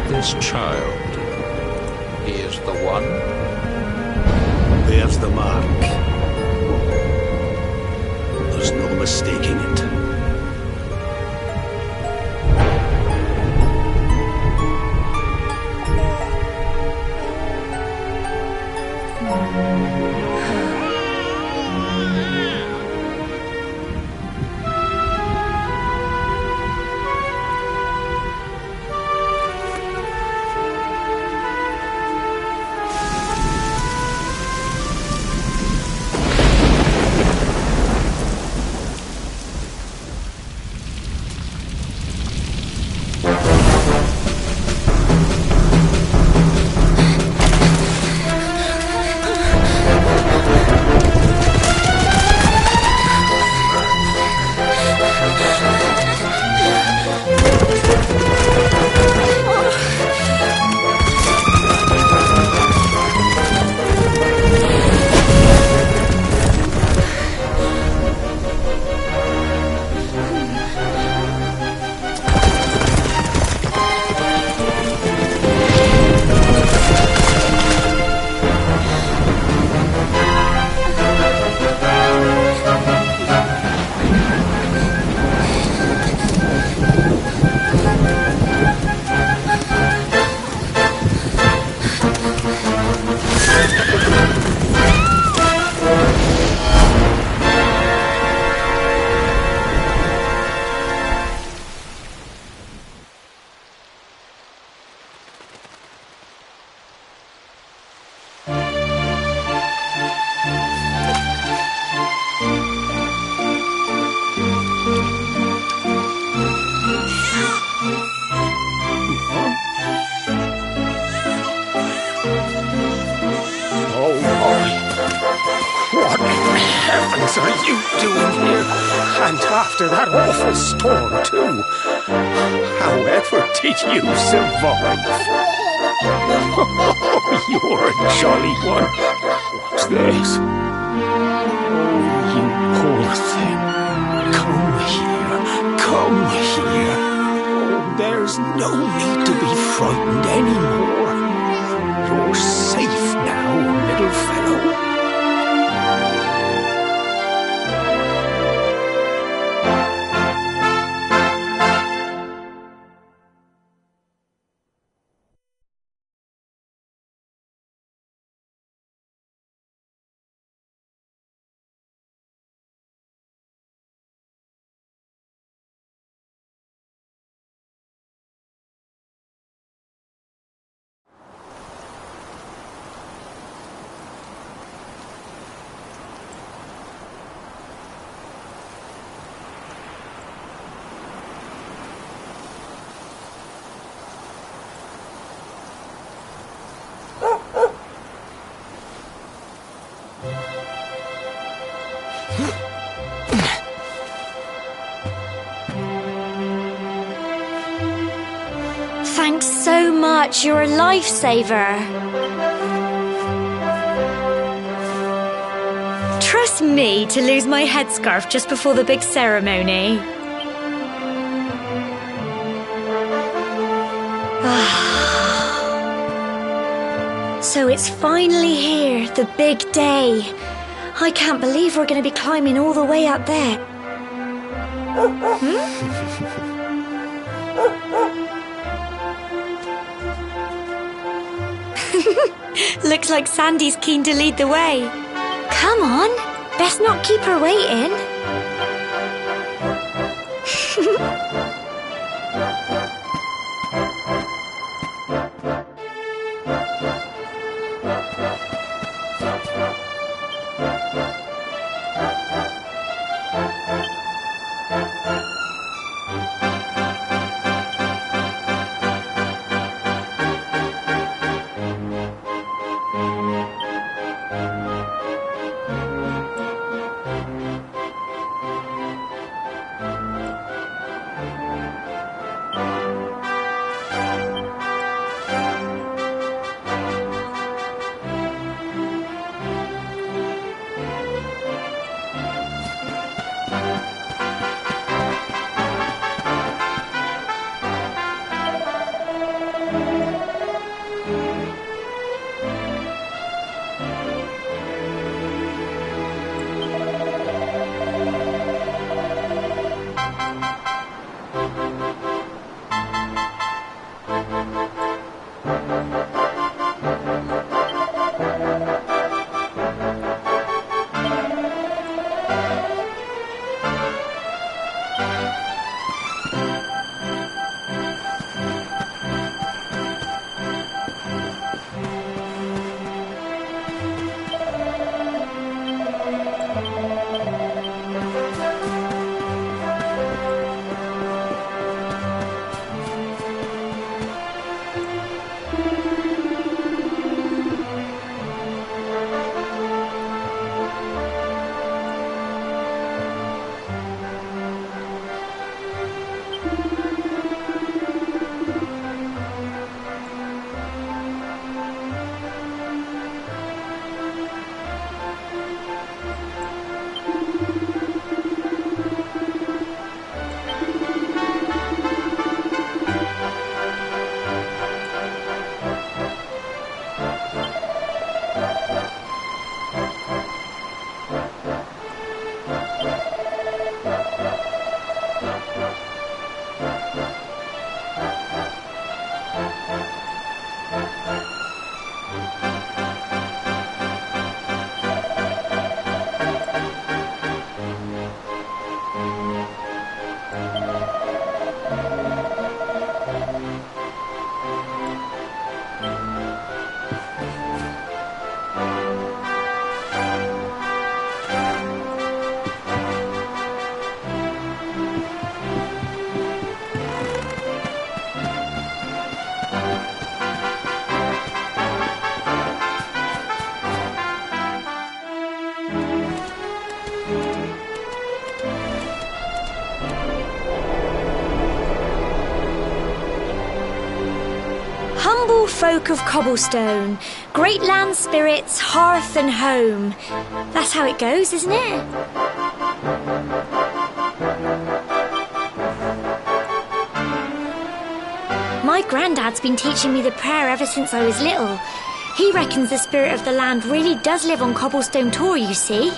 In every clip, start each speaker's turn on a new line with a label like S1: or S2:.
S1: This child, he is the one?
S2: There's the mark. There's no mistaking it.
S3: What in heavens are you doing here? And after that awful storm, too. However did you survive? Oh, you're a jolly one. What's this? Oh, you poor thing. Come here. Come here. Oh, there's no need to be frightened anymore. You're safe now, little fellow.
S4: Thanks so much, you're a lifesaver. Trust me to lose my headscarf just before the big ceremony. So it's finally here, the big day. I can't believe we're going to be climbing all the way up there. Looks like Sandy's keen to lead the way. Come on, best not keep her waiting. Humble folk of cobblestone, great land spirits, hearth and home. That's how it goes, isn't it? My granddad's been teaching me the prayer ever since I was little. He reckons the spirit of the land really does live on Cobblestone Tor, you see.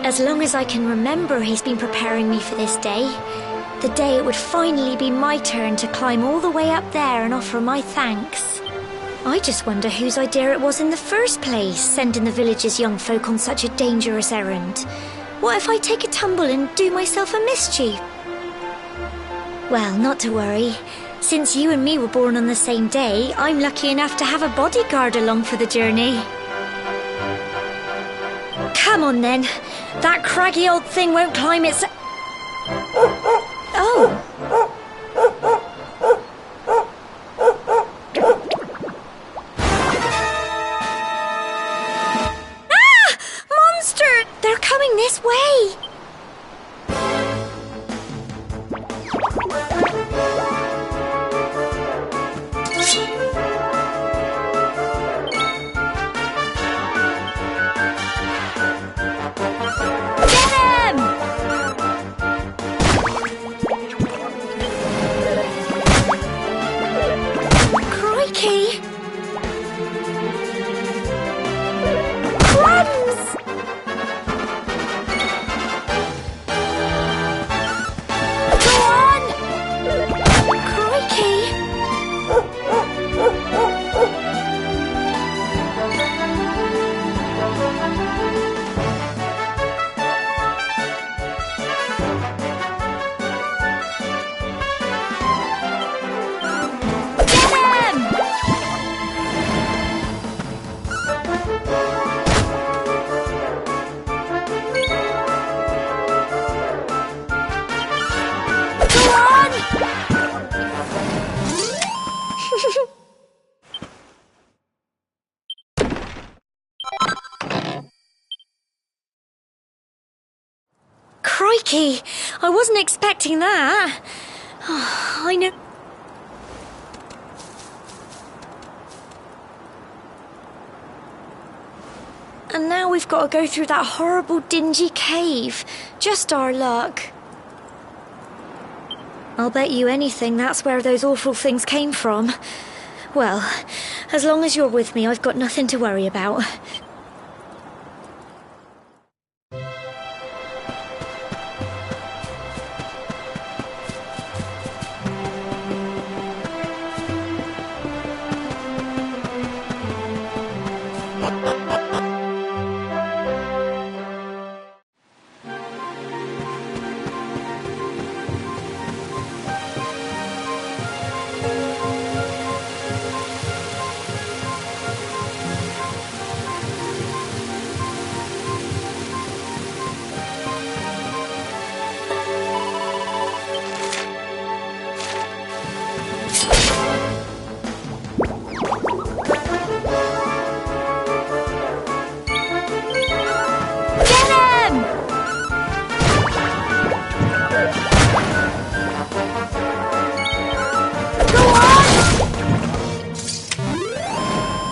S4: As long as I can remember, he's been preparing me for this day. The day it would finally be my turn to climb all the way up there and offer my thanks. I just wonder whose idea it was in the first place, sending the village's young folk on such a dangerous errand. What if I take a tumble and do myself a mischief? Well, not to worry. Since you and me were born on the same day, I'm lucky enough to have a bodyguard along for the journey. Come on then. That craggy old thing won't climb its... Oh! Ah! Monster! They're coming this way! Crikey! I wasn't expecting that. Oh, I know... And now we've got to go through that horrible dingy cave. Just our luck. I'll bet you anything that's where those awful things came from. Well, as long as you're with me, I've got nothing to worry about.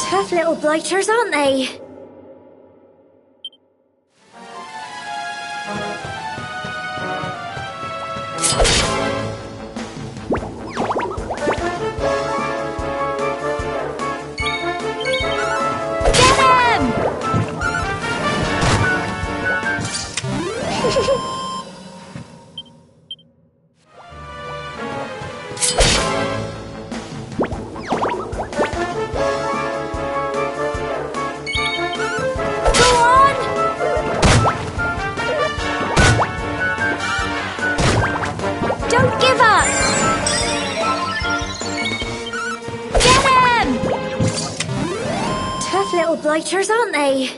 S4: Tough little blighters, aren't they? Don't give up! Get him! Tough little blighters, aren't they?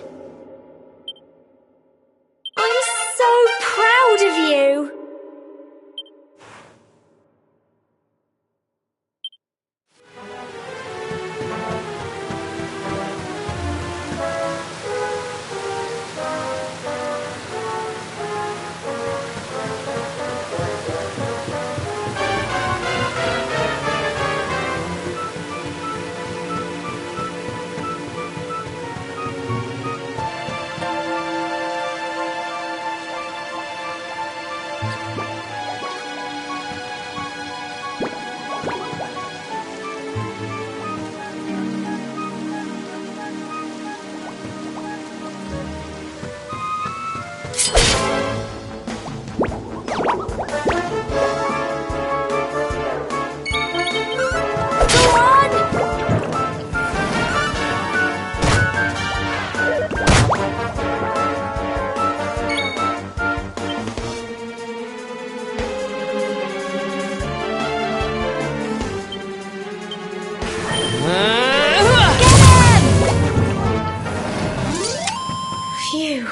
S4: I'm so proud of you! Phew.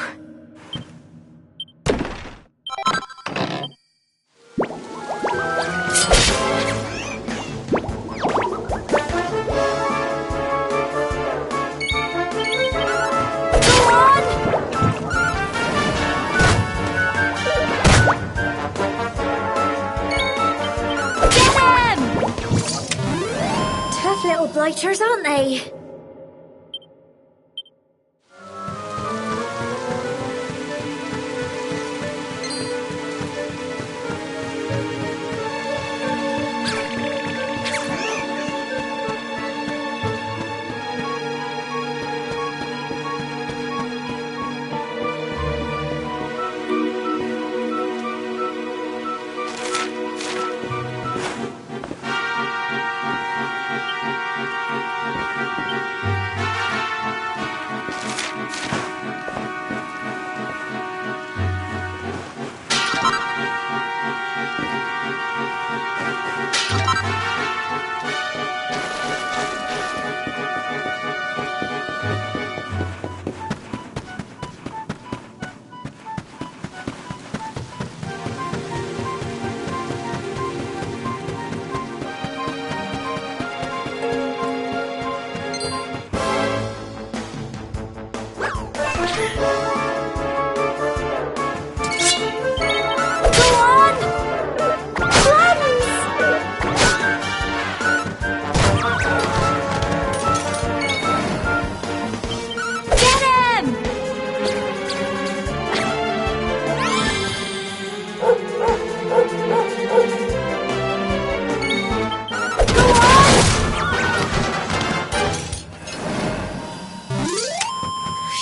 S4: Little blighters, aren't they?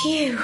S4: Phew.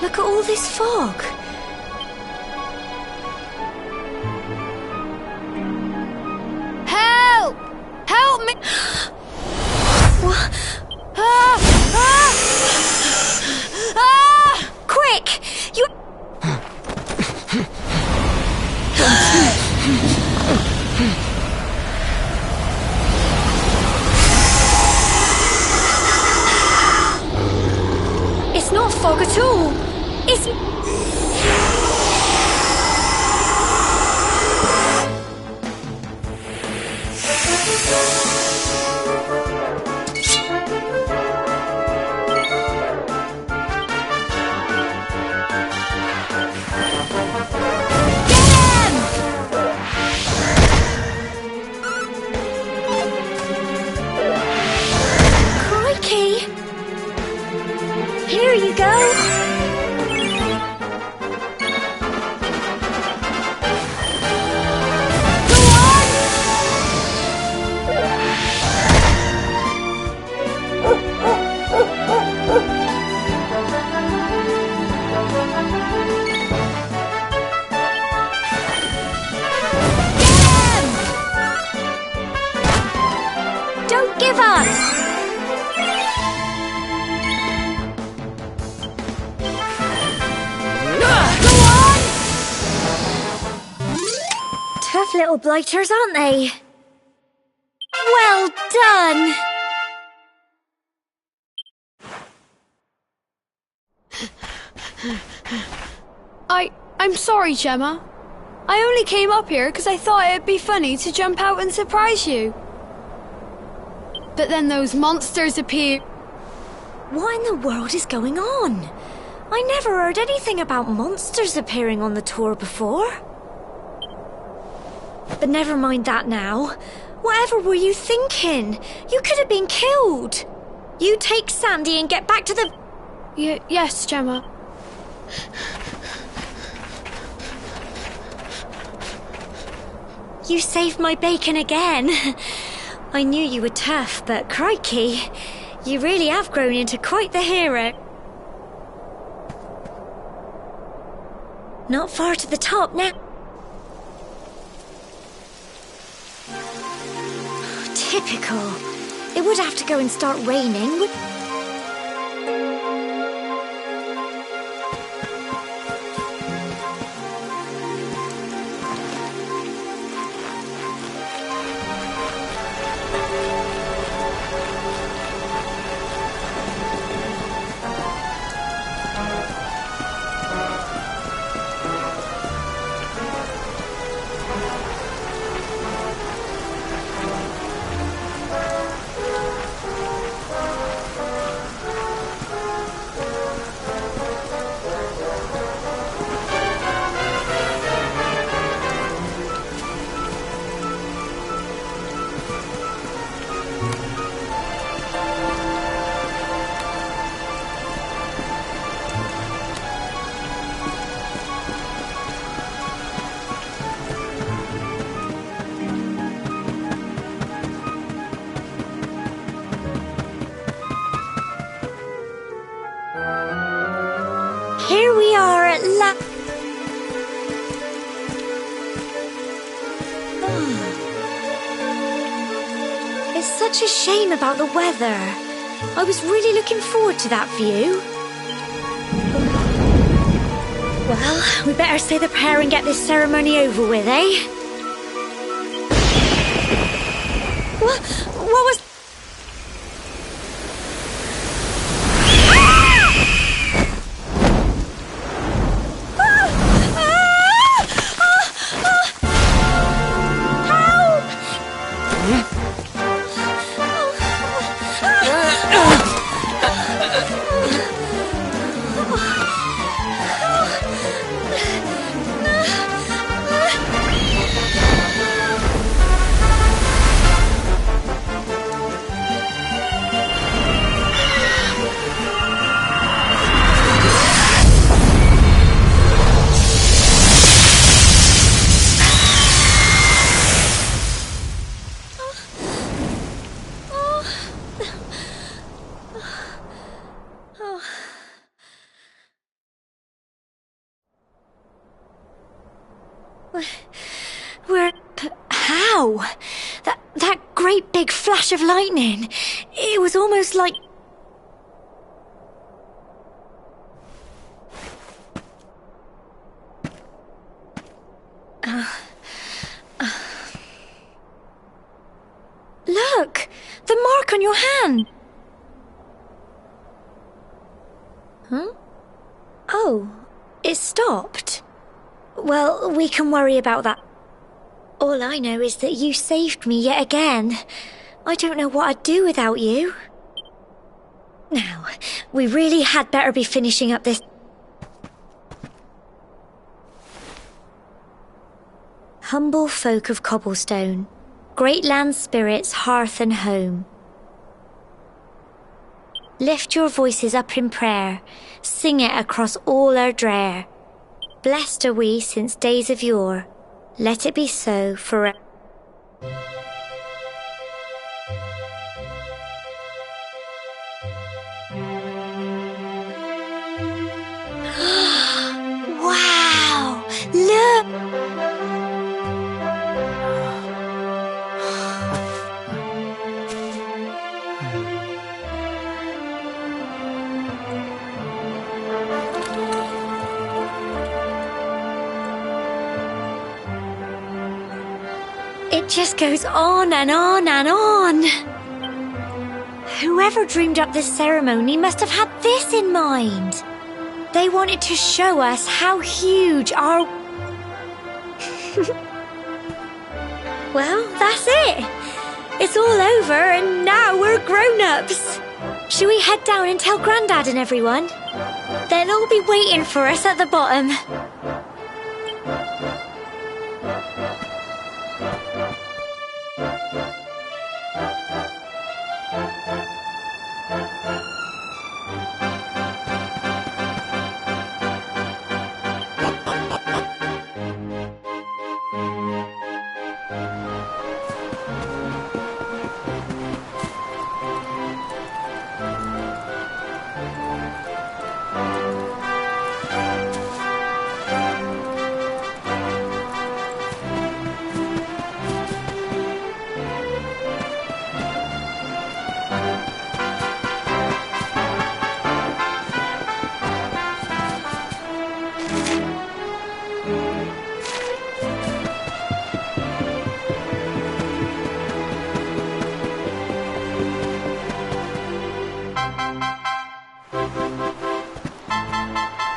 S4: Look at all this fog.
S5: Help! Help me!
S4: What?
S5: Ah! Ah! Ah!
S4: Quick! You... It's not fog at all. It's... Crikey! Here you go. Don't give up! Go on! Tough little blighters, aren't they? Well done!
S5: I'm sorry, Gemma. I only came up here because I thought it'd be funny to jump out and surprise you. But then those monsters appeared.
S4: What in the world is going on? I never heard anything about monsters appearing on the tour before. But never mind that now. Whatever were you thinking? You could have been killed. You take Sandy and get back to the...
S5: Yes, Gemma.
S4: You saved my bacon again. I knew you were tough, but crikey, you really have grown into quite the hero. Not far to the top now. Typical. It would have to go and start raining. Here we are at It's such a shame about the weather. I was really looking forward to that view. Well, we better say the prayer and get this ceremony over with, eh? What was... How? That great big flash of lightning. It was almost like... Look! The mark on your hand! Huh? Oh, it stopped. Well, we can worry about that. All I know is that you saved me yet again. I don't know what I'd do without you. Now, we really had better be finishing up this... Humble folk of cobblestone, great land spirits, hearth and home. Lift your voices up in prayer, sing it across all our drear. Blessed are we since days of yore. Let it be so forever. Wow! Look! It just goes on and on and on. Whoever dreamed up this ceremony must have had this in mind. They wanted to show us how huge our... Well, that's it. It's all over and now we're grown-ups. Shall we head down and tell Grandad and everyone? They'll all be waiting for us at the bottom.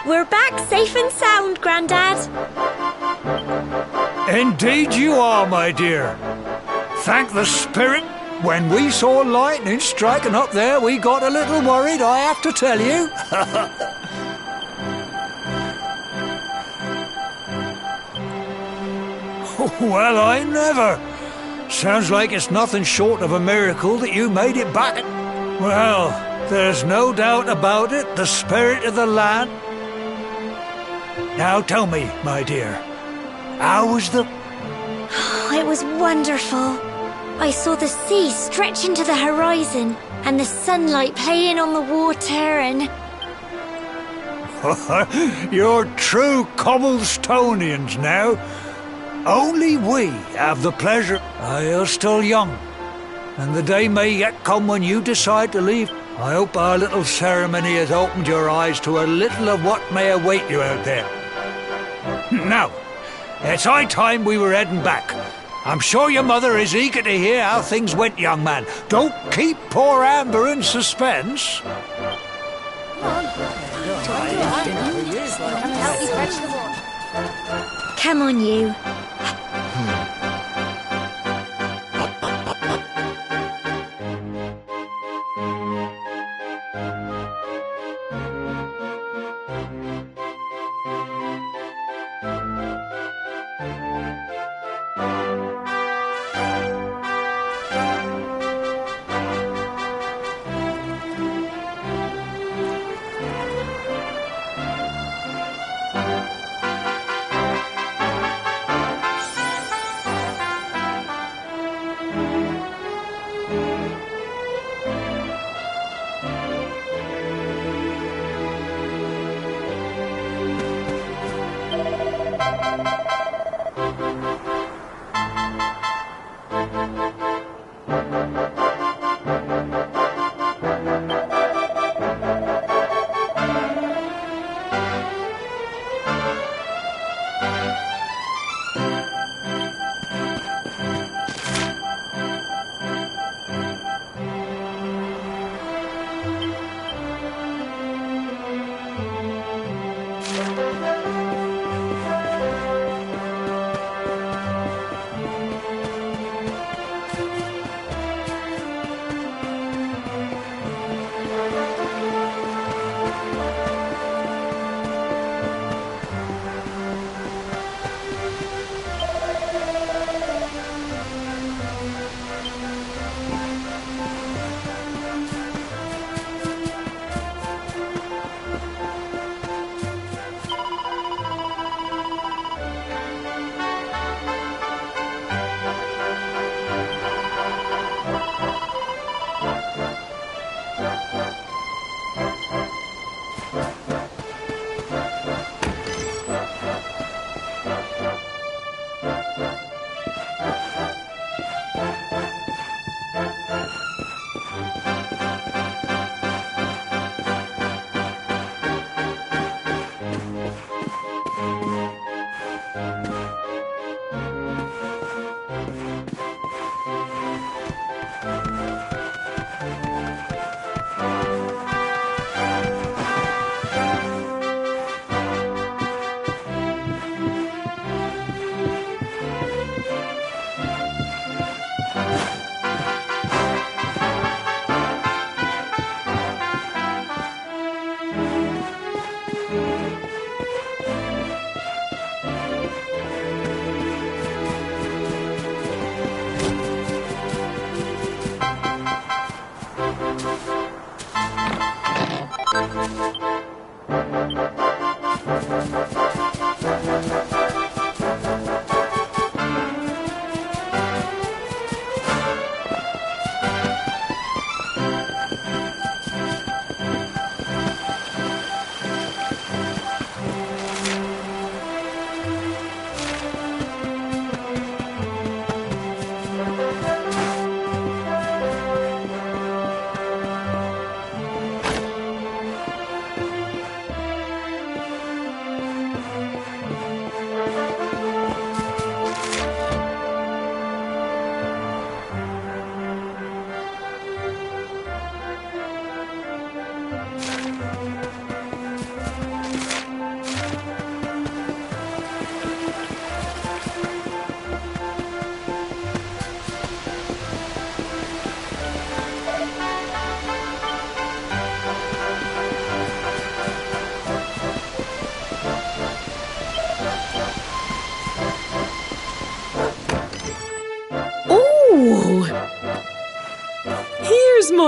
S4: We're back safe and sound, Grandad.
S6: Indeed you are, my dear. Thank the spirit. When we saw lightning striking up there, we got a little worried, I have to tell you. Well, I never. Sounds like it's nothing short of a miracle that you made it back. Well, there's no doubt about it, the spirit of the land. Now tell me, my dear, how was the...
S4: It was wonderful. I saw the sea stretch into the horizon and the sunlight playing on the water and...
S6: You're true Cobblestonians now. Only we have the pleasure. You're still young, and the day may yet come when you decide to leave. I hope our little ceremony has opened your eyes to a little of what may await you out there. Now, it's high time we were heading back. I'm sure your mother is eager to hear how things went, young man. Don't keep poor Amber in suspense.
S4: Come on, you.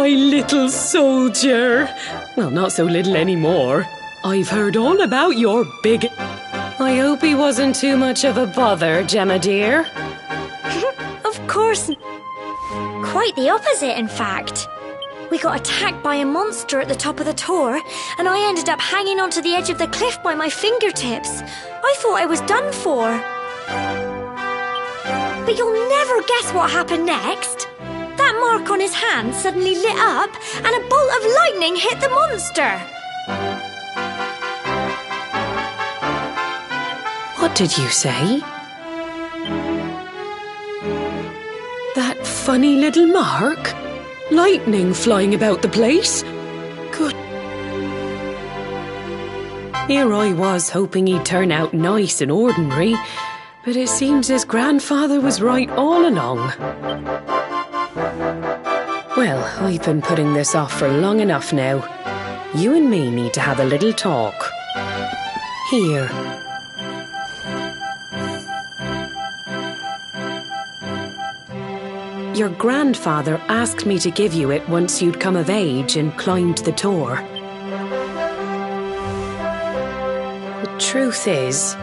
S7: my little soldier. Well, not so little anymore. I've heard all about your big... I hope he wasn't too much of a bother, Gemma dear.
S4: Of course. Quite the opposite, in fact. We got attacked by a monster at the top of the tor, and I ended up hanging onto the edge of the cliff by my fingertips. I thought I was done for. But you'll never guess what happened next. That mark on his hand suddenly lit up, and a bolt of lightning hit the monster.
S7: What did you say? That funny little mark? Lightning flying about the place? Good. Here I was hoping he'd turn out nice and ordinary, but it seems his grandfather was right all along. Well, I've been putting this off for long enough now. You and me need to have a little talk. Here. Your grandfather asked me to give you it once you'd come of age and climbed the tor. The truth is,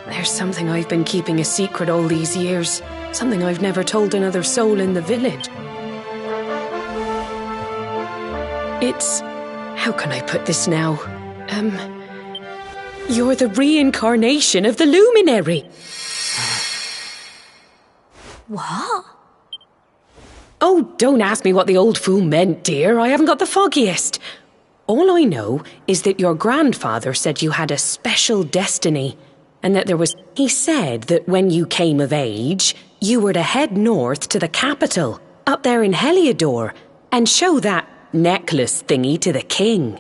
S7: there's something I've been keeping a secret all these years. Something I've never told another soul in the village. It's... how can I put this now? You're the reincarnation of the luminary.
S4: What?
S7: Oh, don't ask me what the old fool meant, dear. I haven't got the foggiest. All I know is that your grandfather said you had a special destiny, and that there was... He said that when you came of age, you were to head north to the capital, up there in Heliodor, and show that necklace thingy to the king.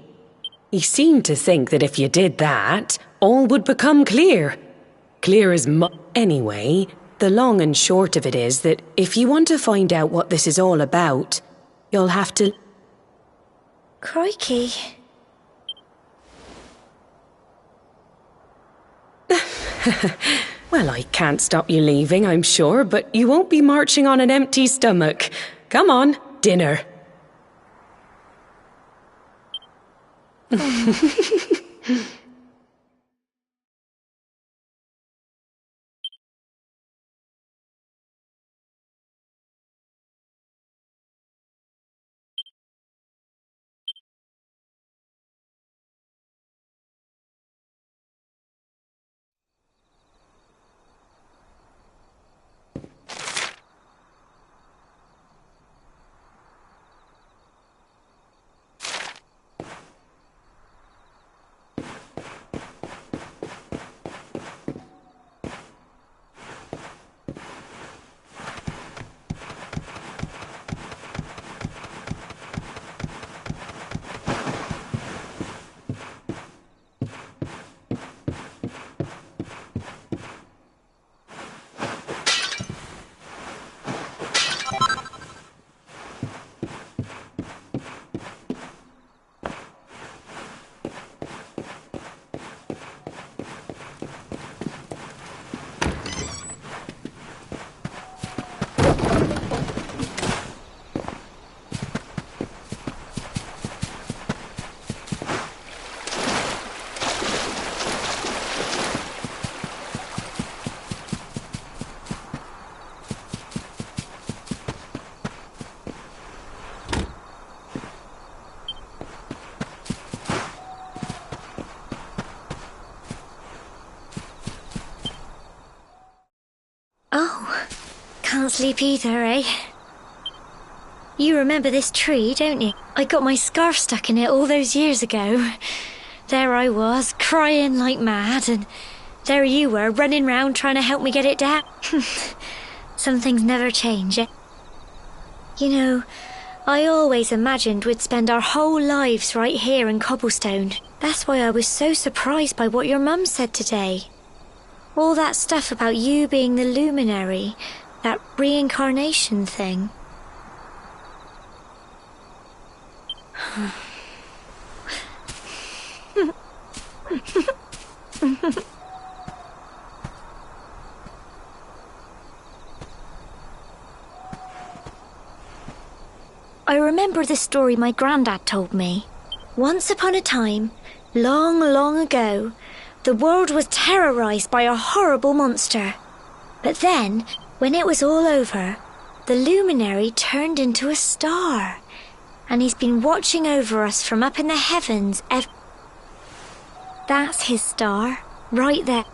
S7: He seemed to think that if you did that, all would become clear. Clear as mud. Anyway... the long and short of it is that if you want to find out what this is all about, you'll have to...
S4: Crikey.
S7: Well, I can't stop you leaving, I'm sure, but you won't be marching on an empty stomach. Come on, dinner.
S4: Can't sleep either, eh? You remember this tree, don't you? I got my scarf stuck in it all those years ago. There I was, crying like mad, and there you were, running round trying to help me get it down. Some things never change, eh? You know, I always imagined we'd spend our whole lives right here in Cobblestone. That's why I was so surprised by what your mum said today. All that stuff about you being the luminary, that reincarnation thing. I remember remember the story my granddad told me. Once upon a time, long, long ago, the world was terrorized by a horrible monster. But then, when it was all over, the luminary turned into a star. And he's been watching over us from up in the heavens That's his star, right there.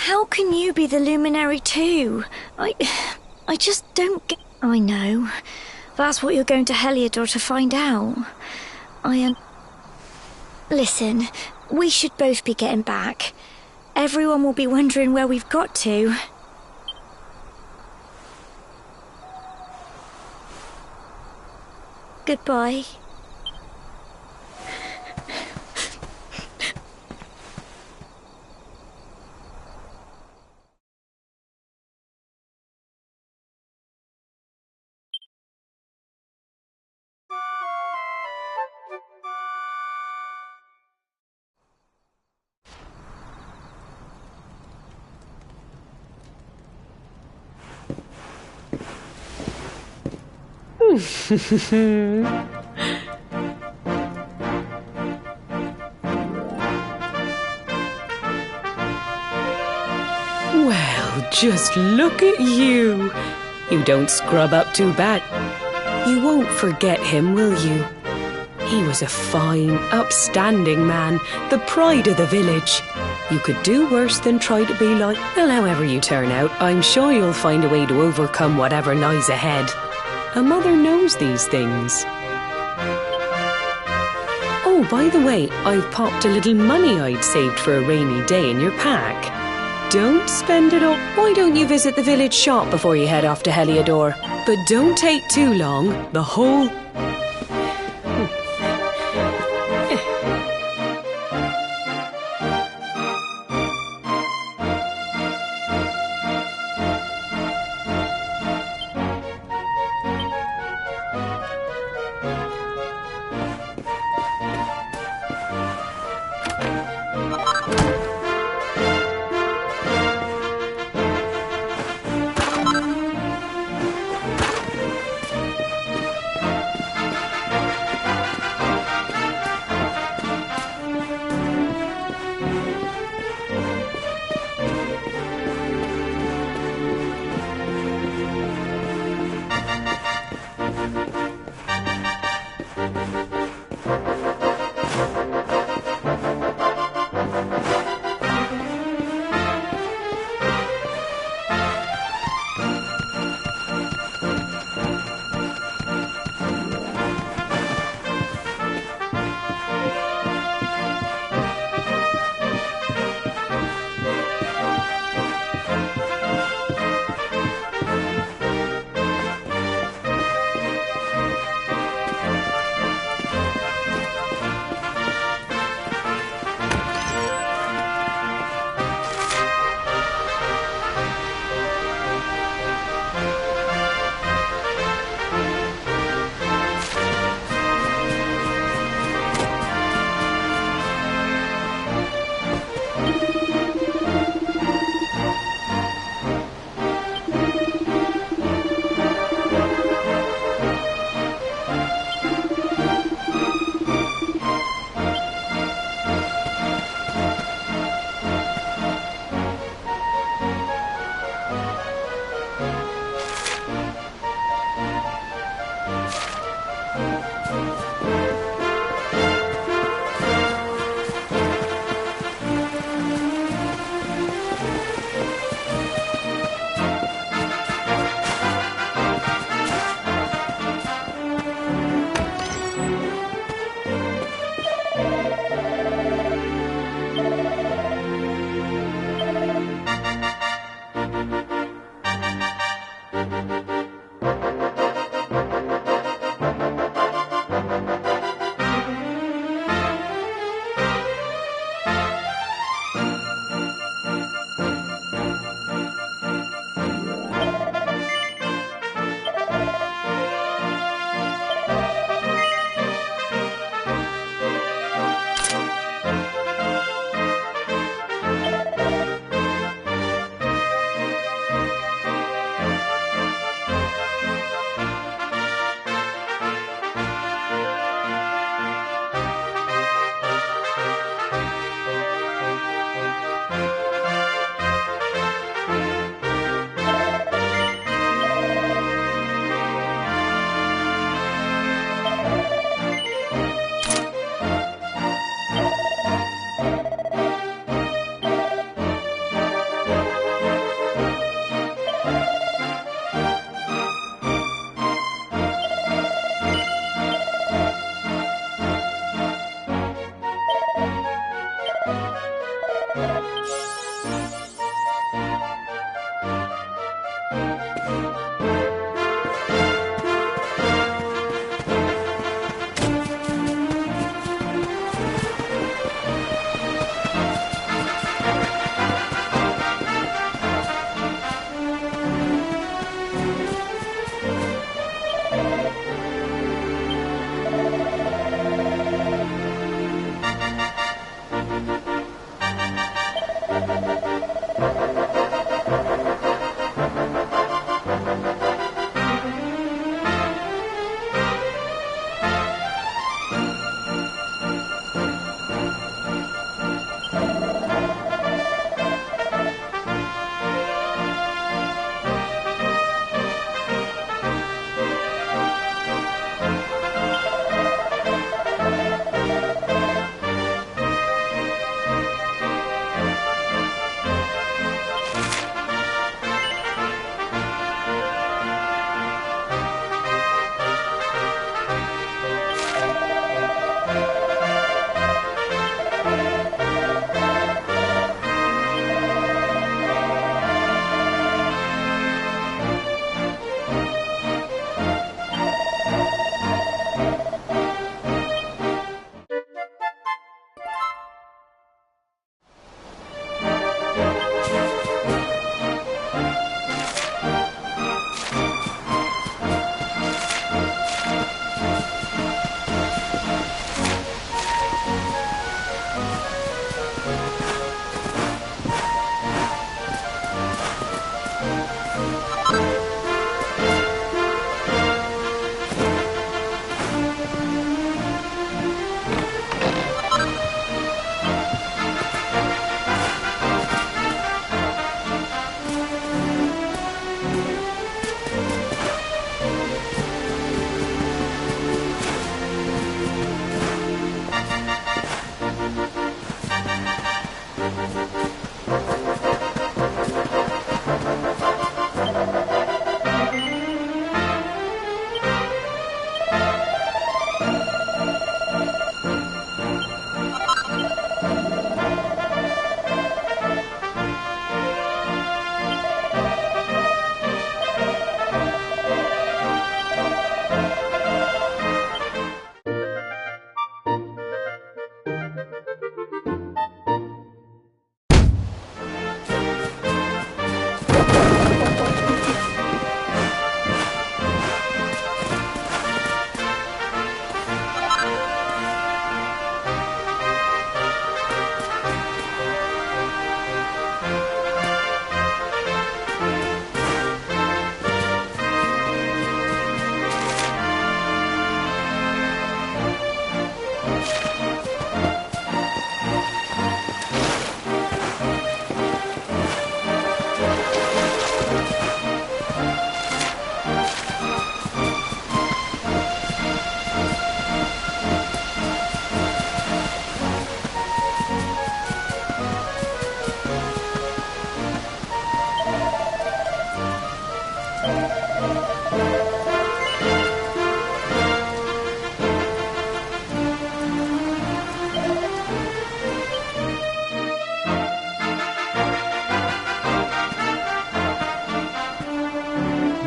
S4: How can you be the luminary too? I just don't get... I know. That's what you're going to Heliodor to find out. I am... Listen, we should both be getting back. Everyone will be wondering where we've got to. Goodbye.
S7: Well, just look at you. You don't scrub up too bad. You won't forget him, will you? He was a fine, upstanding man, the pride of the village. You could do worse than try to be like... Well, however you turn out, I'm sure you'll find a way to overcome whatever lies ahead. A mother knows these things. Oh, by the way, I've popped a little money I'd saved for a rainy day in your pack. Don't spend it all. Why don't you visit the village shop before you head off to Heliodor? But don't take too long. The whole...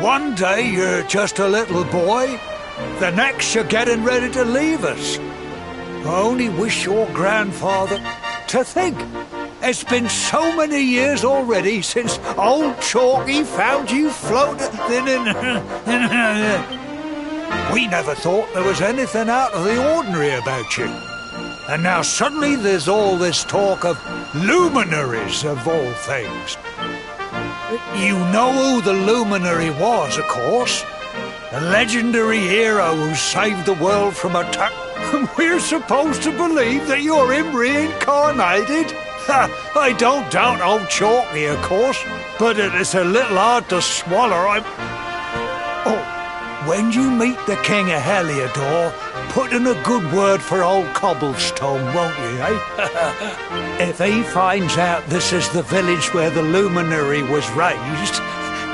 S6: One day you're just a little boy, the next you're getting ready to leave us. I only wish your grandfather... To think, it's been so many years already since old Chalky found you floating... We never thought there was anything out of the ordinary about you. And now suddenly there's all this talk of luminaries of all things. You know who the luminary was, of course. A legendary hero who saved the world from attack. We're supposed to believe that you're him reincarnated? I don't doubt old Chalky, of course, but it's a little hard to swallow. When you meet the King of Heliodor, put in a good word for old Cobblestone, won't you, eh? If he finds out this is the village where the luminary was raised,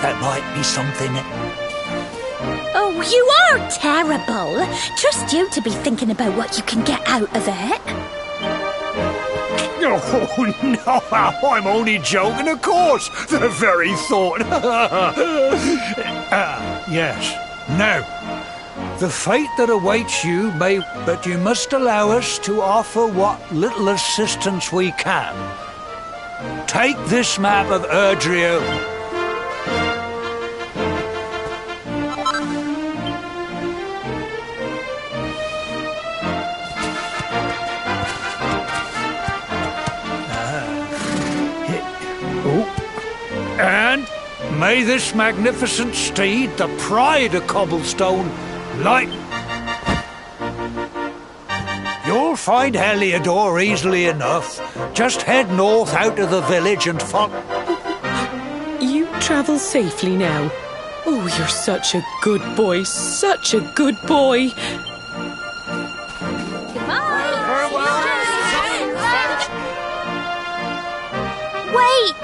S6: that might be something.
S8: Oh, you are terrible. Trust you to be thinking about what you can get out of it.
S6: Oh, no, I'm only joking, of course. The very thought. Yes. Now, the fate that awaits you may... But you must allow us to offer what little assistance we can. Take this map of Erdrio. And may this magnificent steed, the pride of Cobblestone, light... You'll find Heliodor easily enough. Just head north out of the village and follow...
S7: You travel safely now. Oh, you're such a good boy, such a good boy.
S8: Wait!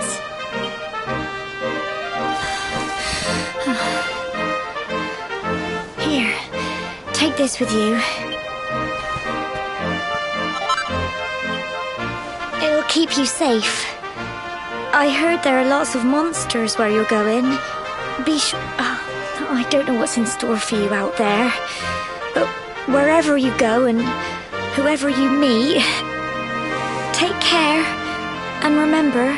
S4: Here, take this with you. It'll keep you safe. I heard there are lots of monsters where you're going. Be sure... Oh, I don't know what's in store for you out there. But wherever you go and whoever you meet, take care and remember...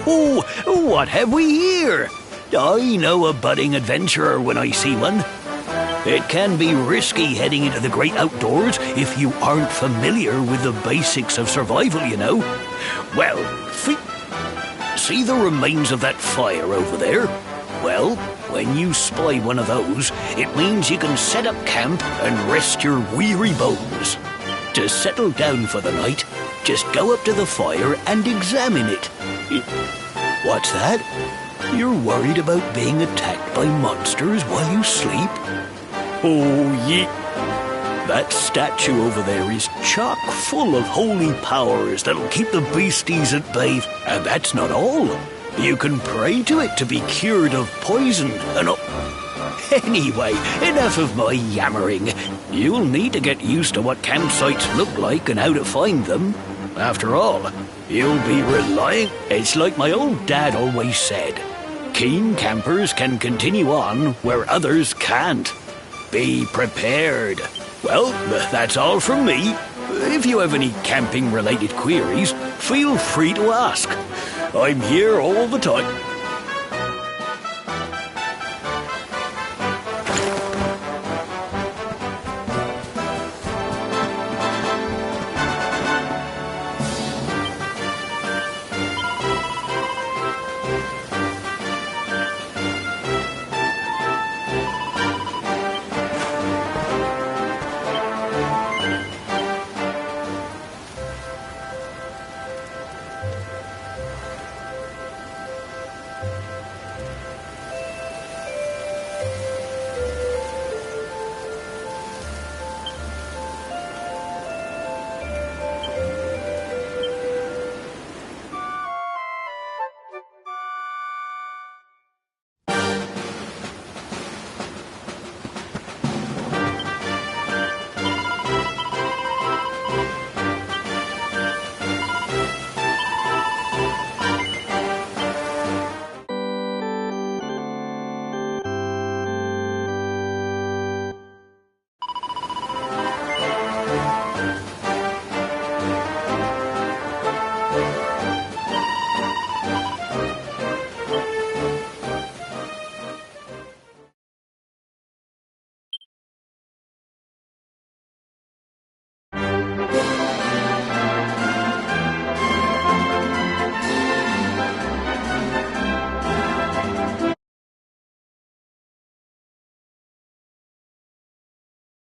S2: Ho, what have we here? I know a budding adventurer when I see one. It can be risky heading into the great outdoors if you aren't familiar with the basics of survival, you know. Well, see the remains of that fire over there? Well, when you spy one of those, it means you can set up camp and rest your weary bones. To settle down for the night, just go up to the fire and examine it. What's that? You're worried about being attacked by monsters while you sleep? Oh, yeah. That statue over there is chock full of holy powers that'll keep the beasties at bay. And that's not all. You can pray to it to be cured of poison and Anyway, enough of my yammering. You'll need to get used to what campsites look like and how to find them. After all, you'll be relying... It's like my old dad always said. Keen campers can continue on where others can't. Be prepared. Well, that's all from me. If you have any camping-related queries, feel free to ask. I'm here all the time.